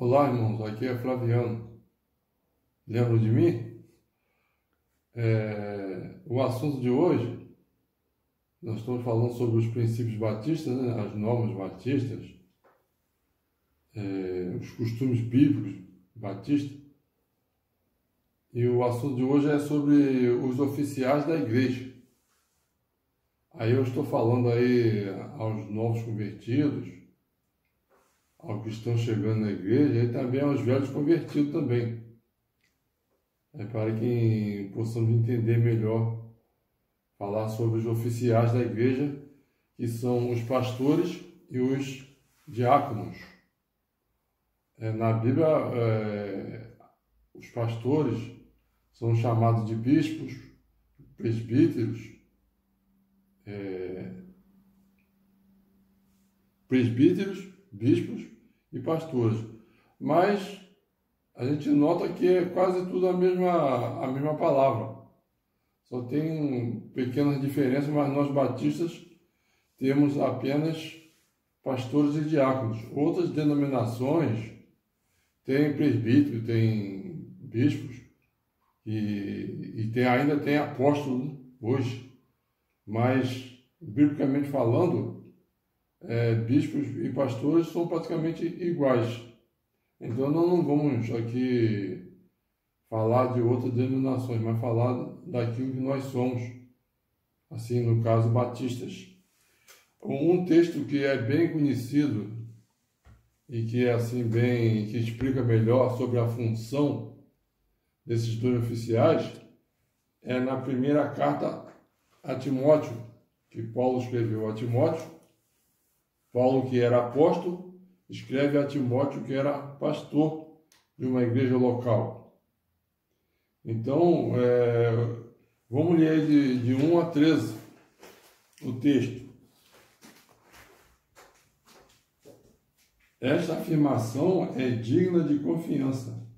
Olá, irmãos, aqui é Flaviano. Lembram de mim? O assunto de hoje, nós estamos falando sobre os princípios batistas, né? As normas batistas, os costumes bíblicos batistas. E o assunto de hoje é sobre os oficiais da igreja. Aí eu estou falando aí aos novos convertidos, aos que estão chegando na igreja, e também aos velhos convertidos também. Para que possamos entender melhor, falar sobre os oficiais da igreja, que são os pastores e os diáconos. Na Bíblia, os pastores são chamados de bispos, presbíteros, bispos e pastores. Mas a gente nota que é quase tudo a mesma palavra. Só tem pequenas diferenças, mas nós batistas temos apenas pastores e diáconos. Outras denominações têm presbítero, têm bispos e ainda tem apóstolo hoje. Mas, biblicamente falando, bispos e pastores são praticamente iguais. Então, nós não vamos aqui falar de outras denominações, mas falar daquilo que nós somos, assim, no caso, batistas. Um texto que é bem conhecido e que é assim que explica melhor sobre a função desses dois oficiais é na primeira carta a Timóteo, que Paulo escreveu a Timóteo. Paulo, que era apóstolo, escreve a Timóteo, que era pastor de uma igreja local. Então, vamos ler aí de 1 a 13 o texto. Esta afirmação é digna de confiança.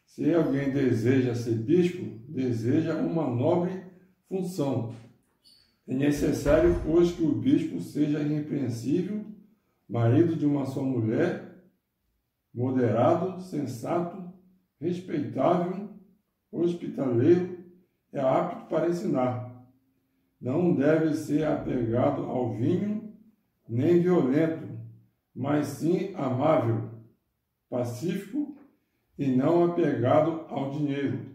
Se alguém deseja ser bispo, deseja uma nobre função. É necessário, pois, que o bispo seja irrepreensível, marido de uma só mulher, moderado, sensato, respeitável, hospitaleiro e apto para ensinar. Não deve ser apegado ao vinho, nem violento, mas sim amável, pacífico e não apegado ao dinheiro.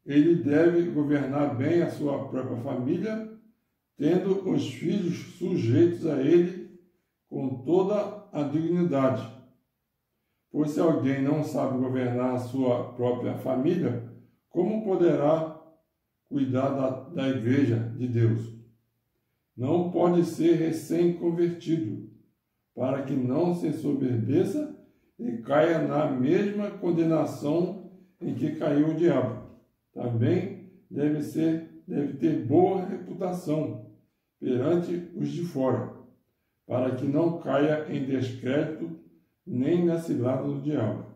Ele deve governar bem a sua própria família, tendo os filhos sujeitos a ele com toda a dignidade. Pois se alguém não sabe governar a sua própria família, como poderá cuidar da igreja de Deus? Não pode ser recém-convertido, para que não se ensoberbeça e caia na mesma condenação em que caiu o diabo. Também deve ter boa reputação perante os de fora, para que não caia em descrédito nem na cilada do diabo.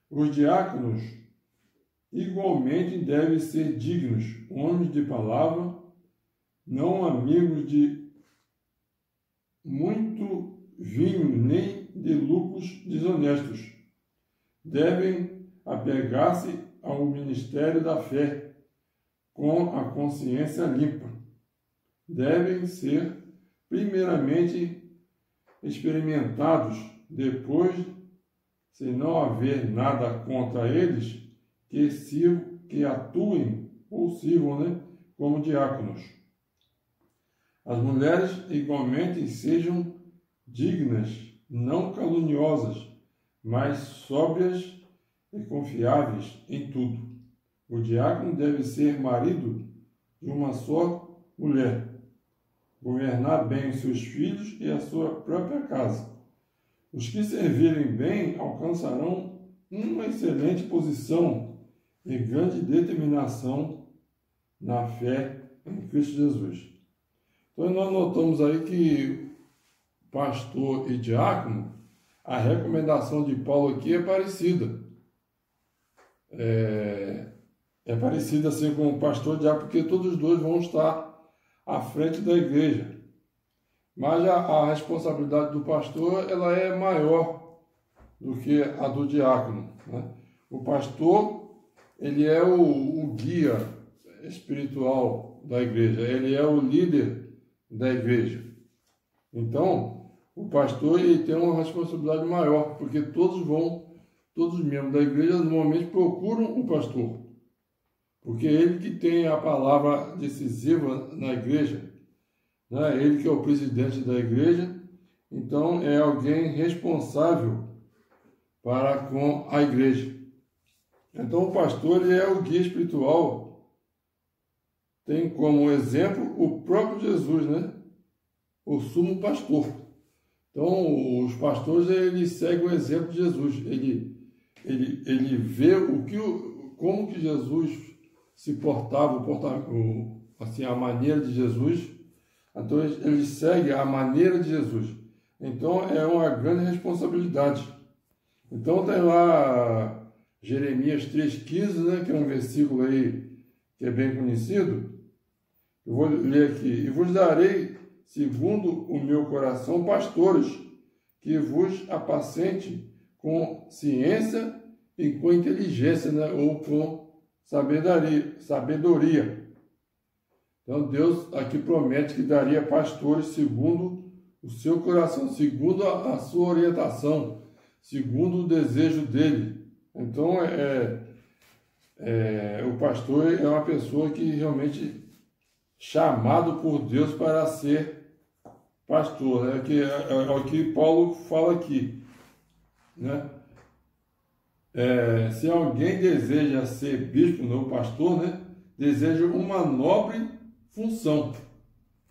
Os diáconos igualmente devem ser dignos, homens de palavra, não amigos de muito vinho, nem de lucros desonestos. Devem apegar-se ao ministério da fé, com a consciência limpa. Devem ser, primeiramente, experimentados, depois, se não haver nada contra eles, que atuem ou sirvam, como diáconos. As mulheres, igualmente, sejam dignas, não caluniosas, mas sóbrias e confiáveis em tudo. O diácono deve ser marido de uma só mulher, governar bem os seus filhos e a sua própria casa. Os que servirem bem alcançarão uma excelente posição e grande determinação na fé em Cristo Jesus. Então nós notamos aí que pastor e diácono, a recomendação de Paulo aqui é parecida. É parecida assim com o pastor e diácono, porque todos os dois vão estar à frente da igreja. Mas a responsabilidade do pastor ela é maior, do que a do diácono, né? O pastor, ele é o guia espiritual da igreja, ele é o líder da igreja. Então, o pastor ele tem uma responsabilidade maior, porque todos os membros da igreja normalmente procuram o pastor, porque é ele que tem a palavra decisiva na igreja, né? Ele que é o presidente da igreja, então é alguém responsável para com a igreja. Então o pastor ele é o guia espiritual, tem como exemplo o próprio Jesus, né? O sumo pastor. Então os pastores eles seguem o exemplo de Jesus, ele vê como que Jesus se portava, assim, a maneira de Jesus, então ele segue a maneira de Jesus. Então é uma grande responsabilidade. Então tem lá Jeremias 3,15, né, que é um versículo aí que é bem conhecido. Eu vou ler aqui. E vos darei, segundo o meu coração, pastores, que vos apacente com ciência e com inteligência, né, ou com sabedoria. Então Deus aqui promete que daria pastores segundo o seu coração, segundo a sua orientação, segundo o desejo dele. Então o pastor é uma pessoa que realmente chamado por Deus para ser pastor, né? É o que Paulo fala aqui, né? Se alguém deseja ser bispo, não pastor, né? Deseja uma nobre função.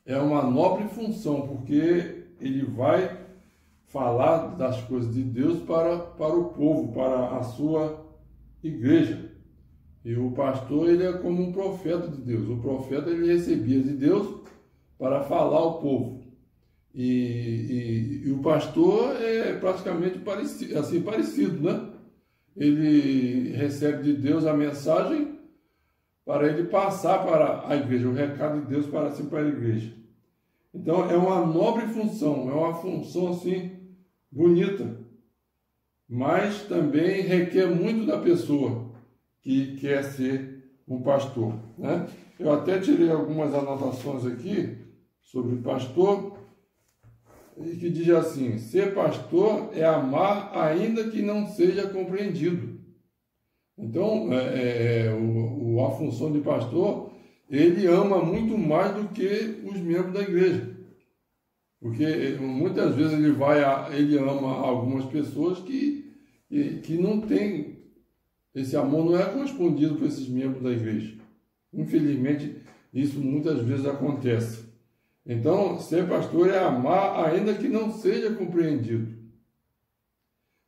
É uma nobre função, porque ele vai falar das coisas de Deus para o povo, para a sua igreja. E o pastor, ele é como um profeta de Deus. O profeta, ele recebia de Deus para falar ao povo. E o pastor é praticamente parecido, né? Ele recebe de Deus a mensagem para ele passar para a igreja, o recado de Deus para a igreja. Então, é uma nobre função, é uma função assim bonita, mas também requer muito da pessoa que quer ser um pastor, né? Eu até tirei algumas anotações aqui sobre pastor, e que diz assim: ser pastor é amar ainda que não seja compreendido. Então, a função de pastor, ele ama muito mais do que os membros da igreja. Porque muitas vezes ele ama algumas pessoas que não tem, esse amor não é correspondido por esses membros da igreja. Infelizmente, isso muitas vezes acontece. Então, ser pastor é amar ainda que não seja compreendido.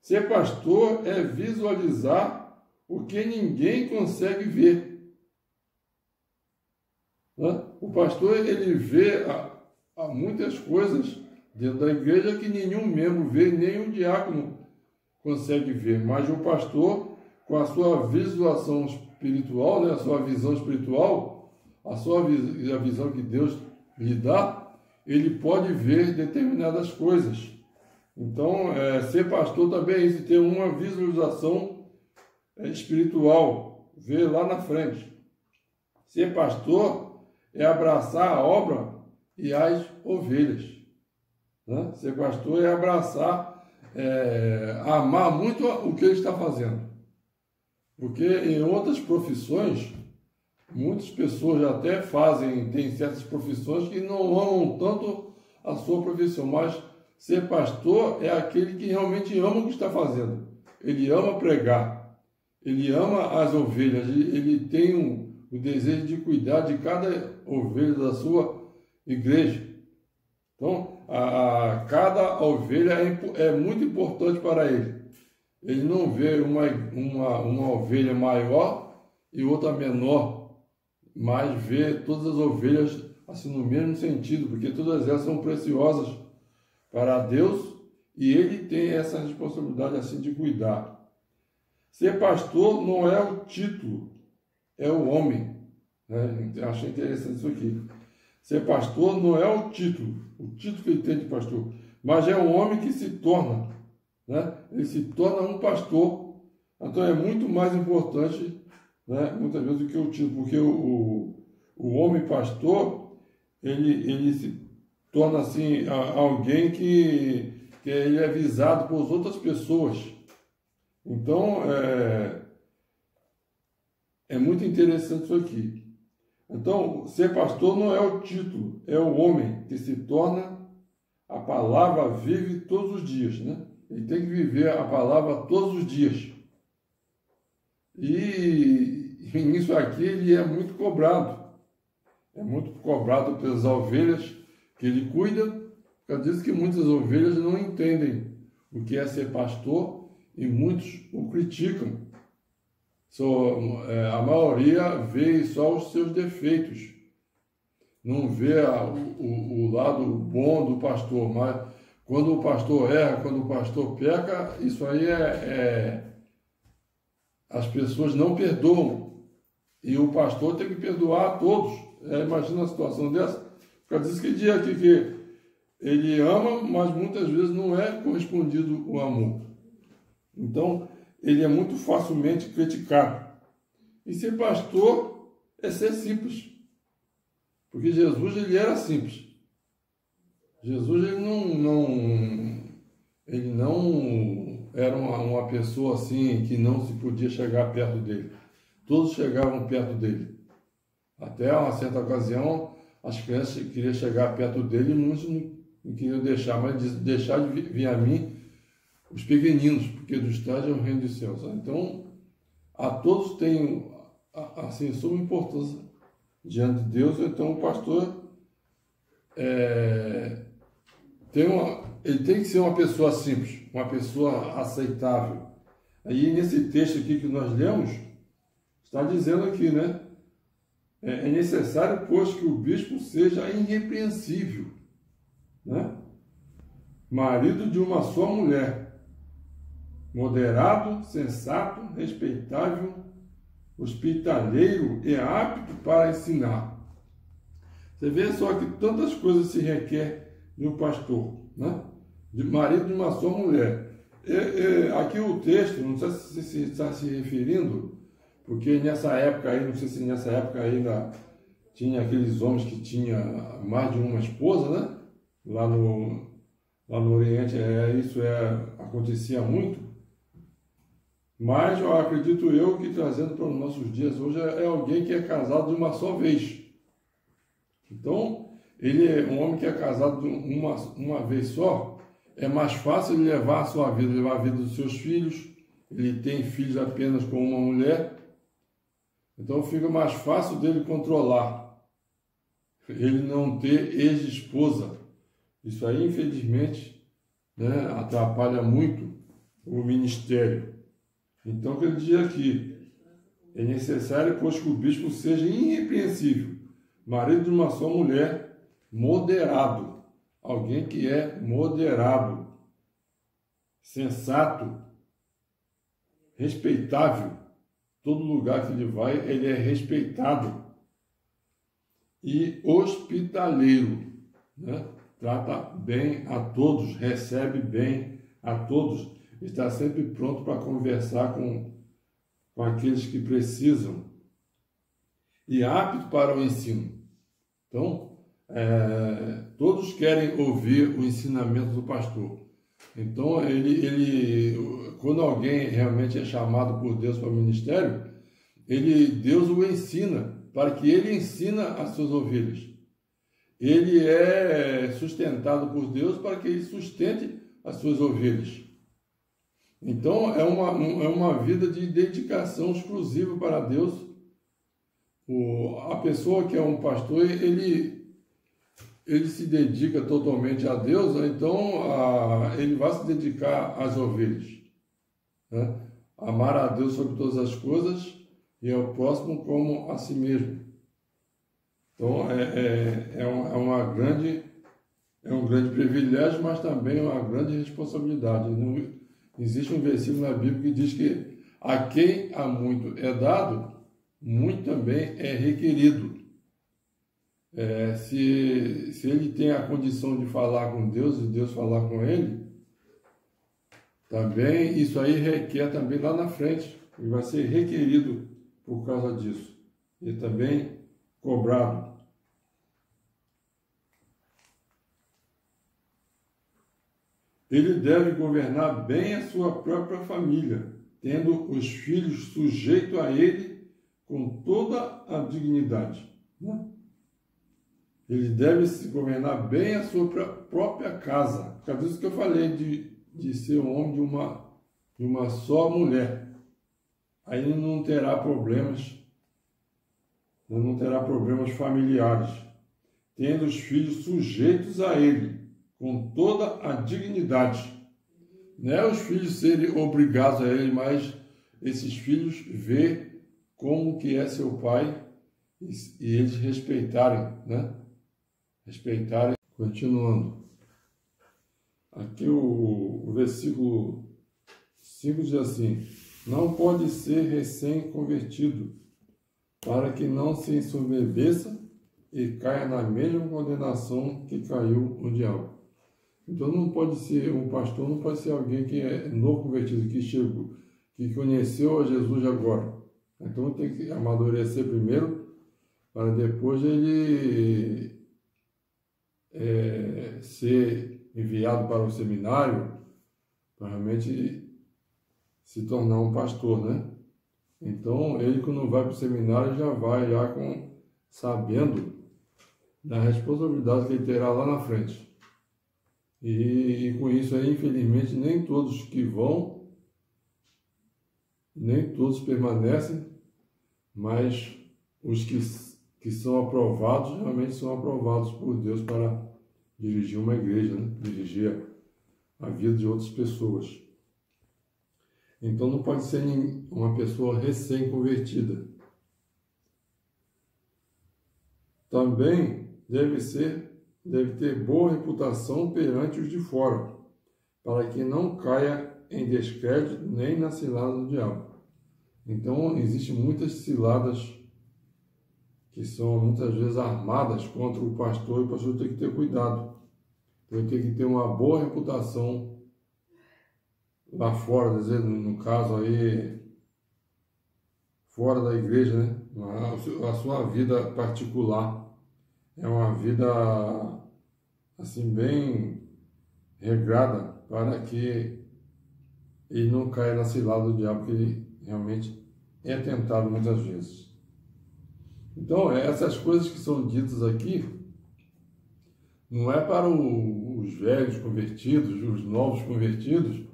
Ser pastor é visualizar o que ninguém consegue ver. O pastor, ele vê há muitas coisas dentro da igreja que nenhum membro vê, nem o diácono consegue ver. Mas o pastor, com a sua visualização espiritual, né, a sua visão espiritual, a visão que Deus lhe dá, ele pode ver determinadas coisas. Então, ser pastor também é isso, ter uma visualização espiritual, ver lá na frente. Ser pastor é abraçar a obra e as ovelhas, né? Ser pastor é abraçar, amar muito o que ele está fazendo. Porque em outras profissões, muitas pessoas até tem certas profissões que não amam tanto a sua profissão, mas ser pastor é aquele que realmente ama o que está fazendo. Ele ama pregar, ele ama as ovelhas, ele tem o desejo de cuidar de cada ovelha da sua igreja. Então, cada ovelha é muito importante para ele. Ele não vê uma ovelha maior e outra menor, mas vê todas as ovelhas assim no mesmo sentido, porque todas elas são preciosas para Deus e ele tem essa responsabilidade assim de cuidar. Ser pastor não é o título, é o homem, né? Achei interessante isso aqui. Ser pastor não é o título que ele tem de pastor, mas é o homem que se torna, né? Ele se torna um pastor. Então é muito mais importante, né, muitas vezes, do que o título, porque o homem pastor, ele se torna assim alguém que ele é visado por outras pessoas. Então é muito interessante isso aqui. Então, ser pastor não é o título, é o homem que se torna, a palavra vive todos os dias, né? Ele tem que viver a palavra todos os dias. E nisso aqui ele é muito cobrado. É muito cobrado pelas ovelhas que ele cuida. Por diz que muitas ovelhas não entendem o que é ser pastor e muitos o criticam. A maioria vê só os seus defeitos, não vê o lado bom do pastor, mas quando o pastor erra, quando o pastor peca, isso aí as pessoas não perdoam, e o pastor tem que perdoar a todos. Imagina a situação dessa. Porque diz que diz aqui que ele ama, mas muitas vezes não é correspondido o amor. Então, ele é muito facilmente criticado. E ser pastor é ser simples. Porque Jesus, ele era simples. Jesus, ele não era uma pessoa assim que não se podia chegar perto dele. Todos chegavam perto dele. Até uma certa ocasião, as crianças queriam chegar perto dele e muitos não queriam deixar, mas deixar de vir a mim os pequeninos, porque dos tais é o reino dos céus. Então, a todos tem assim, suma importância diante de Deus. Então, o pastor ele tem que ser uma pessoa simples, uma pessoa aceitável. Aí, nesse texto aqui que nós lemos, está dizendo aqui, né? É necessário, pois, que o bispo seja irrepreensível, né? Marido de uma só mulher, moderado, sensato, respeitável, hospitaleiro e apto para ensinar. Você vê só que tantas coisas se requer de um pastor, né? De marido de uma só mulher. Aqui o texto, não sei se está se referindo, porque nessa época aí, não sei se nessa época ainda tinha aqueles homens que tinham mais de uma esposa, né? Lá no Oriente acontecia muito. Mas eu acredito que trazendo para os nossos dias hoje é alguém que é casado de uma só vez. Então, ele é um homem que é casado de uma vez só, é mais fácil ele levar a sua vida, levar a vida dos seus filhos. Ele tem filhos apenas com uma mulher. Então fica mais fácil dele controlar. Ele não ter ex-esposa. Isso aí, infelizmente, né, atrapalha muito o ministério. Então, o que ele diz aqui? É necessário, pois, que o bispo seja irrepreensível, marido de uma só mulher, moderado. Alguém que é moderado, sensato, respeitável. Todo lugar que ele vai, ele é respeitado. E hospitaleiro, né? Trata bem a todos, recebe bem a todos, está sempre pronto para conversar com aqueles que precisam. E apto para o ensino. Então, todos querem ouvir o ensinamento do pastor. Então, quando alguém realmente é chamado por Deus para o ministério, Deus o ensina, para que ele ensina as suas ovelhas. Ele é sustentado por Deus para que ele sustente as suas ovelhas. Então, é uma vida de dedicação exclusiva para Deus. A pessoa que é um pastor, ele se dedica totalmente a Deus, então ele vai se dedicar às ovelhas, né? Amar a Deus sobre todas as coisas e ao próximo como a si mesmo. Então é um grande privilégio, mas também uma grande responsabilidade. Não existe um versículo na Bíblia que diz que a quem há muito é dado, muito também é requerido. Se ele tem a condição de falar com Deus e Deus falar com ele, Também isso aí requer também lá na frente, e vai ser requerido por causa disso, e também cobrado. Ele deve governar bem a sua própria família, tendo os filhos sujeitos a ele com toda a dignidade, né? Ele deve se governar bem a sua própria casa. Por causa disso que eu falei de ser um homem de uma só mulher. Aí ele não terá problemas familiares, tendo os filhos sujeitos a ele, com toda a dignidade. Não é os filhos serem obrigados a ele, mas esses filhos ver como que é seu pai e eles respeitarem, né? Respeitarem. Continuando. Aqui o versículo 5 diz assim: não pode ser recém-convertido, para que não se ensoberbeça e caia na mesma condenação que caiu o diabo. Então não pode ser um pastor, não pode ser alguém que é novo convertido, que chegou, que conheceu a Jesus agora. Então tem que amadurecer primeiro, para depois ele ser enviado para o seminário, para realmente se tornar um pastor, né? Então ele, quando vai para o seminário, já vai sabendo da responsabilidade que ele terá lá na frente. E com isso aí, infelizmente, nem todos que vão, nem todos permanecem, mas os que são aprovados, realmente são aprovados por Deus para dirigir uma igreja, né? Dirigir a vida de outras pessoas. Então não pode ser uma pessoa recém-convertida. Também deve ter boa reputação perante os de fora, para que não caia em descrédito nem na cilada do diabo. Então, existem muitas ciladas que são muitas vezes armadas contra o pastor, e o pastor tem que ter cuidado. Então, ele tem que ter uma boa reputação lá fora, no caso aí, fora da igreja, né? A sua vida particular é uma vida assim bem regrada, para que ele não caia na cilada do diabo, que ele realmente é tentado muitas vezes. Então, essas coisas que são ditas aqui não é para os velhos convertidos, os novos convertidos,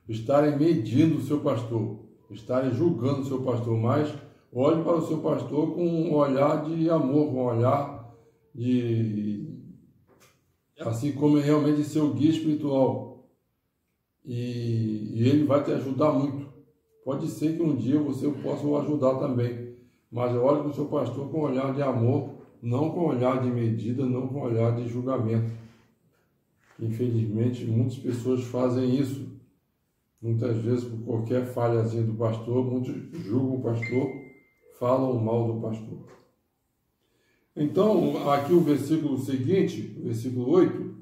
estarem medindo o seu pastor, estarem julgando o seu pastor, mas olhe para o seu pastor com um olhar de amor, com um olhar assim como realmente seu guia espiritual, e ele vai te ajudar muito. Pode ser que um dia você possa o ajudar também, mas olhe para o seu pastor com um olhar de amor, não com um olhar de medida, não com um olhar de julgamento. Infelizmente, muitas pessoas fazem isso. Muitas vezes, por qualquer falhazinha do pastor, muitos julgam o pastor, falam mal do pastor. Então, aqui o versículo seguinte, o versículo 8,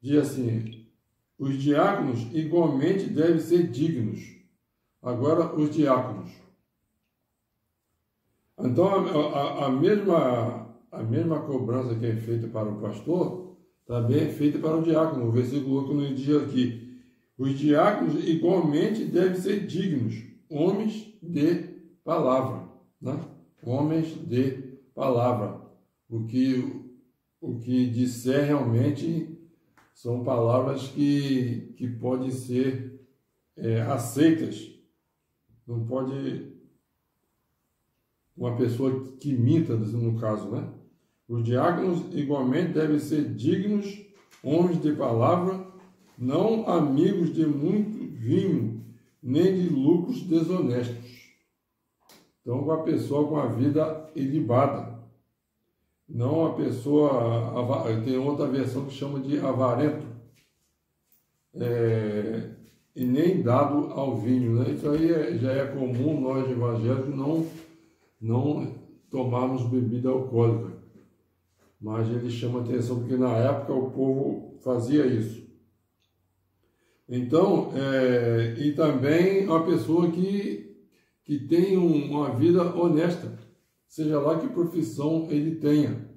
diz assim: os diáconos igualmente devem ser dignos. Agora, os diáconos. Então, a mesma cobrança que é feita para o pastor, também é feita para o diácono. O versículo 8 nos diz aqui: os diáconos igualmente devem ser dignos, homens de palavra, né? Homens de palavra. O que disser realmente são palavras que podem ser aceitas. Não pode uma pessoa que minta, no caso, né? Os diáconos igualmente devem ser dignos, homens de palavra, não amigos de muito vinho, nem de lucros desonestos. Então, uma pessoa com a vida ilibada. Não a pessoa... Tem outra versão que chama de avarento. E nem dado ao vinho, né? Isso aí já é comum nós evangélicos não tomarmos bebida alcoólica. Mas ele chama atenção porque na época o povo fazia isso. Então, e também uma pessoa que tem uma vida honesta, seja lá que profissão ele tenha.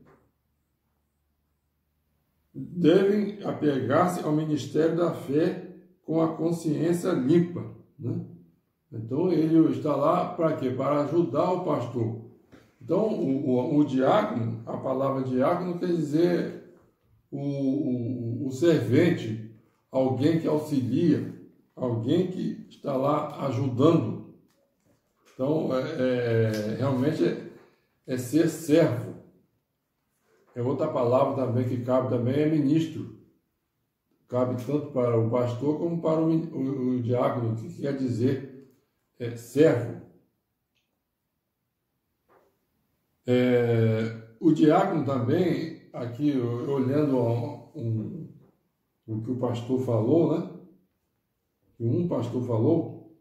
Devem apegar-se ao ministério da fé com a consciência limpa, né? Então, ele está lá para quê? Para ajudar o pastor. Então, o diácono, a palavra diácono quer dizer o servente, alguém que auxilia, alguém que está lá ajudando. Então, realmente é ser servo. Outra palavra também que cabe também é ministro. Cabe tanto para o pastor como para o diácono, que quer dizer servo. O diácono também, aqui olhando o que o pastor falou, né? Que um pastor falou,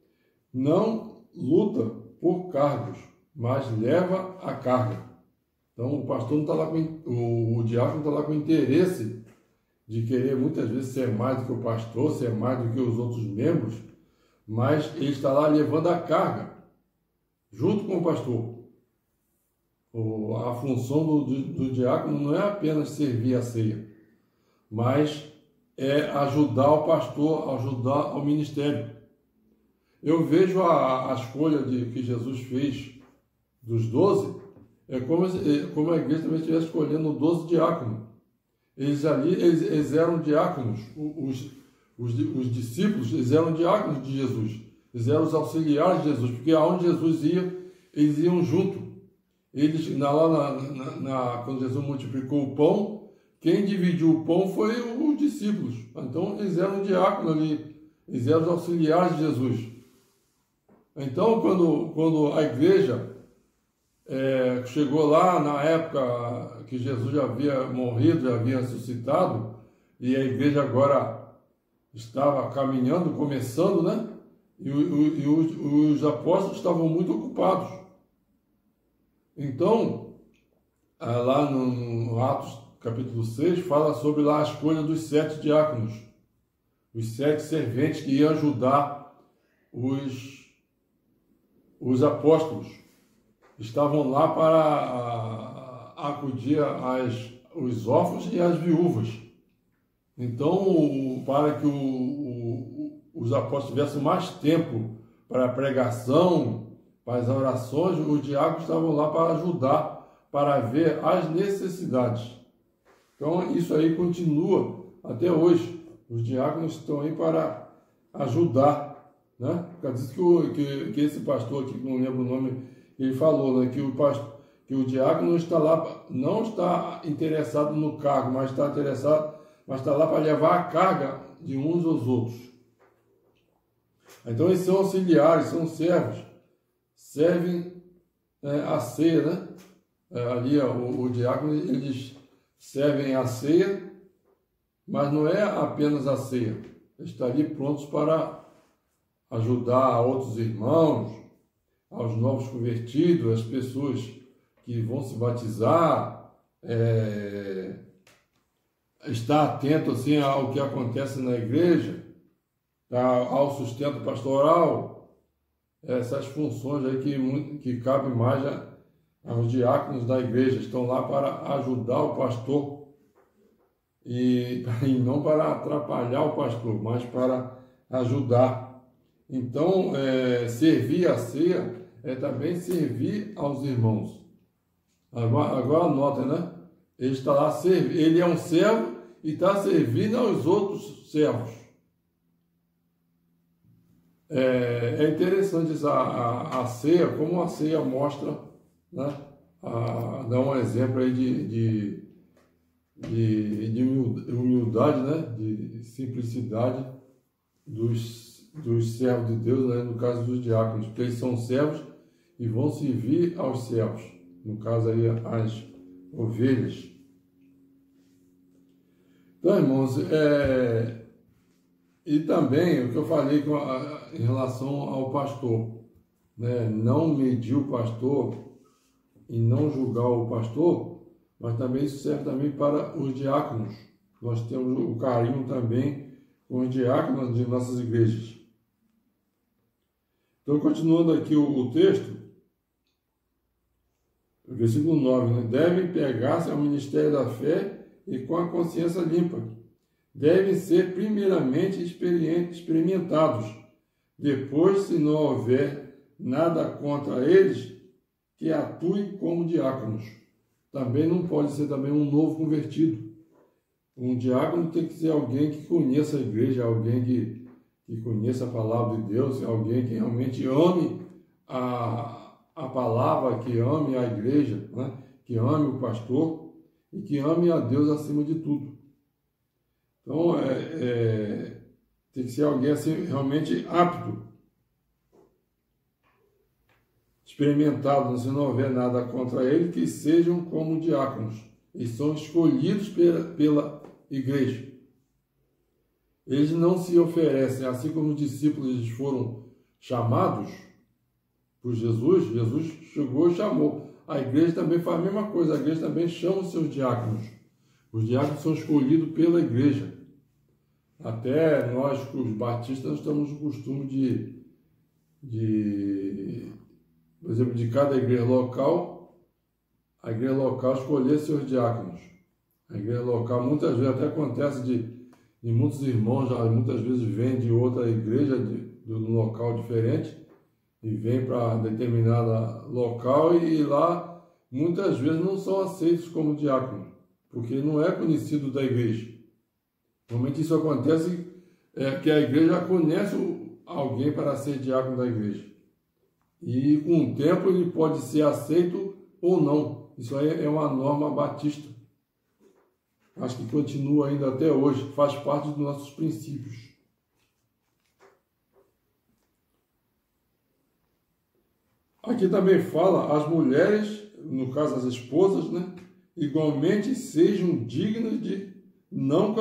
não luta por cargos, mas leva a carga. Então o pastor não está lá o diácono está lá com interesse de querer muitas vezes ser mais do que o pastor, ser mais do que os outros membros, mas ele está lá levando a carga, junto com o pastor. A função do diácono não é apenas servir a ceia, mas é ajudar o pastor, ajudar ao ministério. Eu vejo a escolha que Jesus fez dos 12, como a igreja também estivesse escolhendo 12 diáconos. Eles eram diáconos, os discípulos, eles eram diáconos de Jesus, eles eram os auxiliares de Jesus, porque aonde Jesus ia, eles iam junto. Eles, quando Jesus multiplicou o pão, quem dividiu o pão foi os discípulos. Então, eles eram diáconos ali, eles eram os auxiliares de Jesus. Então, quando a igreja chegou lá na época que Jesus já havia morrido, já havia ressuscitado, e a igreja agora estava caminhando, começando, né? E os apóstolos estavam muito ocupados. Então, lá no Atos capítulo 6, fala sobre lá a escolha dos 7 diáconos, os 7 serventes que iam ajudar os apóstolos. Estavam lá para acudir os órfãos e as viúvas. Então, para que os apóstolos tivessem mais tempo para a pregação, para as orações, os diáconos estavam lá para ajudar, para ver as necessidades. Então, isso aí continua até hoje. Os diáconos estão aí para ajudar, né? Por causa disso que esse pastor aqui, que não lembro o nome, ele falou, né? Que o diácono não está interessado no cargo, mas está lá para levar a carga de uns aos outros. Então, eles são auxiliares, são servos, servem a ceia, né? Ali o diácono, eles servem a ceia, mas não é apenas a ceia. Eles estão ali prontos para ajudar outros irmãos, aos novos convertidos, as pessoas que vão se batizar, estar atento assim ao que acontece na igreja, ao sustento pastoral, essas funções aí que cabem mais aos diáconos da igreja, estão lá para ajudar o pastor e não para atrapalhar o pastor, mas para ajudar. Então, servir a ceia é também servir aos irmãos. Agora nota, né? Ele está lá, ele é um servo e está servindo aos outros servos. É interessante a ceia, como a ceia mostra, né? Dá um exemplo aí de humildade, né? De simplicidade dos servos de Deus, né? No caso dos diáconos, porque eles são servos e vão servir aos servos, no caso aí as ovelhas. Então, irmãos, e também o que eu falei em relação ao pastor, né? Não medir o pastor e não julgar o pastor, mas também isso serve também para os diáconos. Nós temos o carinho também com os diáconos de nossas igrejas. Então, continuando aqui o texto, versículo 9, né? Devem pegar-se ao ministério da fé e com a consciência limpa. Devem ser primeiramente experimentados. Depois, se não houver nada contra eles, que atuem como diáconos. Também não pode ser também um novo convertido. Um diácono tem que ser alguém que conheça a igreja, alguém que conheça a palavra de Deus, alguém que realmente ame a palavra, que ame a igreja, né? Que ame o pastor e que ame a Deus acima de tudo. Então, tem que ser alguém assim, realmente apto, experimentado, se não houver nada contra ele, que sejam como diáconos. Eles são escolhidos pela igreja. Eles não se oferecem, assim como os discípulos foram chamados por Jesus. Jesus chegou e chamou. A igreja também faz a mesma coisa. A igreja também chama os seus diáconos. Os diáconos são escolhidos pela igreja. Até nós, os batistas, nós estamos no costume por exemplo, de cada igreja local, a igreja local escolher seus diáconos. A igreja local, muitas vezes, até acontece de muitos irmãos, já muitas vezes vêm de outra igreja, de um local diferente, e vêm para determinada local, e lá, muitas vezes, não são aceitos como diácono, porque não é conhecido da igreja. Normalmente isso acontece que a igreja conhece alguém para ser diácono da igreja. E com o tempo ele pode ser aceito ou não. Isso aí é uma norma batista. Acho que continua ainda até hoje, faz parte dos nossos princípios. Aqui também fala as mulheres, no caso as esposas, né? Igualmente sejam dignas de não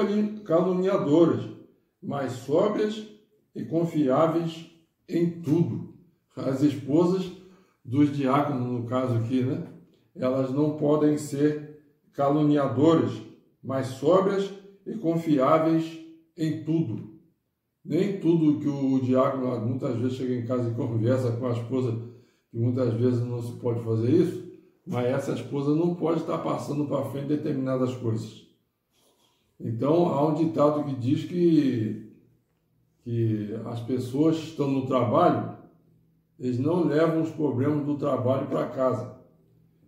caluniadoras, mas sóbrias e confiáveis em tudo. As esposas dos diáconos, no caso aqui, né? Elas não podem ser caluniadoras, mas sóbrias e confiáveis em tudo. Nem tudo que o diácono muitas vezes chega em casa e conversa com a esposa, que muitas vezes não se pode fazer isso, mas essa esposa não pode estar passando para frente determinadas coisas. Então, há um ditado que diz que as pessoas que estão no trabalho, eles não levam os problemas do trabalho para casa,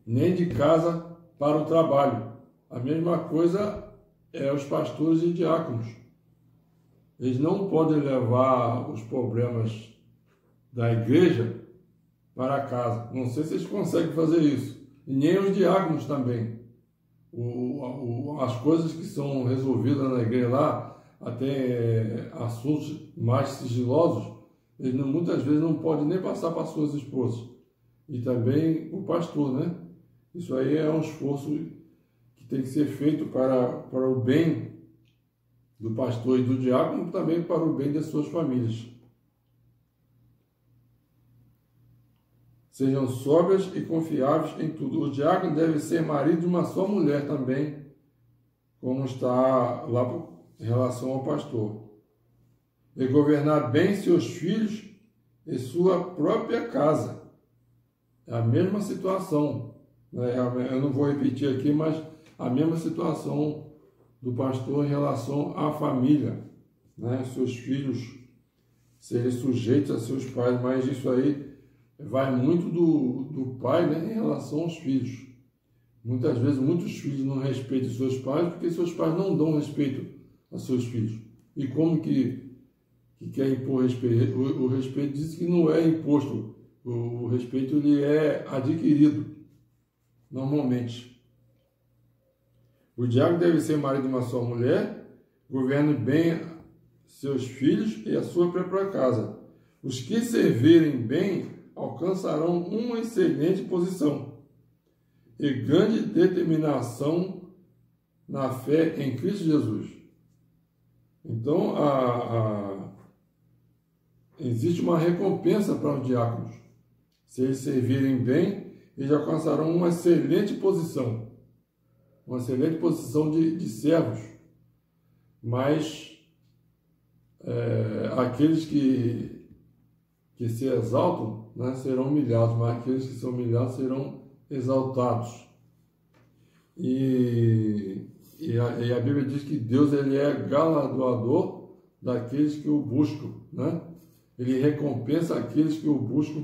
nem de casa para o trabalho. A mesma coisa é os pastores e diáconos. Eles não podem levar os problemas da igreja para casa. Não sei se eles conseguem fazer isso. E nem os diáconos também. As coisas que são resolvidas na igreja lá, até assuntos mais sigilosos, eles muitas vezes não podem nem passar para suas esposas. E também o pastor, né? Isso aí é um esforço que tem que ser feito para o bem do pastor e do diácono, também para o bem das suas famílias. Sejam sóbrias e confiáveis em tudo. O diácono deve ser marido de uma só mulher também, como está lá em relação ao pastor. E governar bem seus filhos e sua própria casa. É a mesma situação, né? Eu não vou repetir aqui, mas a mesma situação do pastor em relação à família, né? Seus filhos serem sujeitos a seus pais, mas isso aí vai muito do pai, né, em relação aos filhos. Muitas vezes, muitos filhos não respeitam seus pais porque seus pais não dão respeito a seus filhos. E como que quer impor respeito? O respeito diz que não é imposto. O respeito ele é adquirido, normalmente. O diácono deve ser marido de uma só mulher, governe bem seus filhos e a sua própria casa. Os que servirem bem alcançarão uma excelente posição e grande determinação na fé em Cristo Jesus. Então, existe uma recompensa para os diáconos. Se eles servirem bem, eles alcançarão uma excelente posição de servos. Mas aqueles que se exaltam, né, serão humilhados, mas aqueles que são humilhados serão exaltados. E a Bíblia diz que Deus ele é galardoador daqueles que o buscam, né? Ele recompensa aqueles que o buscam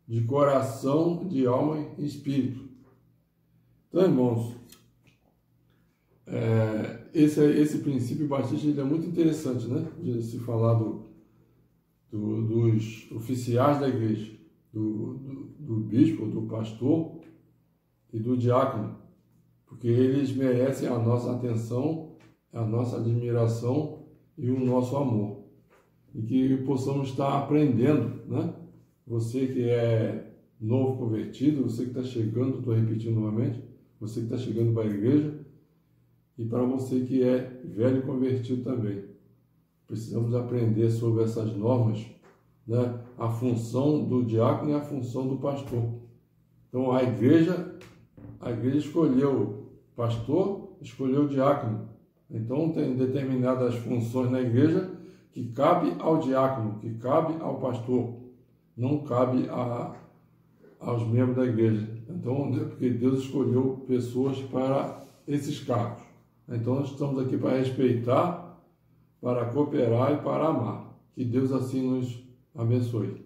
de coração, de alma e espírito. Então, irmãos, esse princípio batista ele é muito interessante, né? De se falar dos oficiais da igreja, do bispo, do pastor e do diácono, porque eles merecem a nossa atenção, a nossa admiração e o nosso amor. E que possamos estar aprendendo, né? Você que é novo convertido, você que está chegando, estou repetindo novamente, você que está chegando para a igreja, e para você que é velho convertido também. Precisamos aprender sobre essas normas, né? A função do diácono e a função do pastor. Então a igreja escolheu pastor, escolheu diácono. Então tem determinadas funções na igreja que cabe ao diácono, que cabe ao pastor, não cabe aos membros da igreja. Então, porque Deus escolheu pessoas para esses cargos. Então nós estamos aqui para respeitar, para cooperar e para amar. Que Deus assim nos abençoe.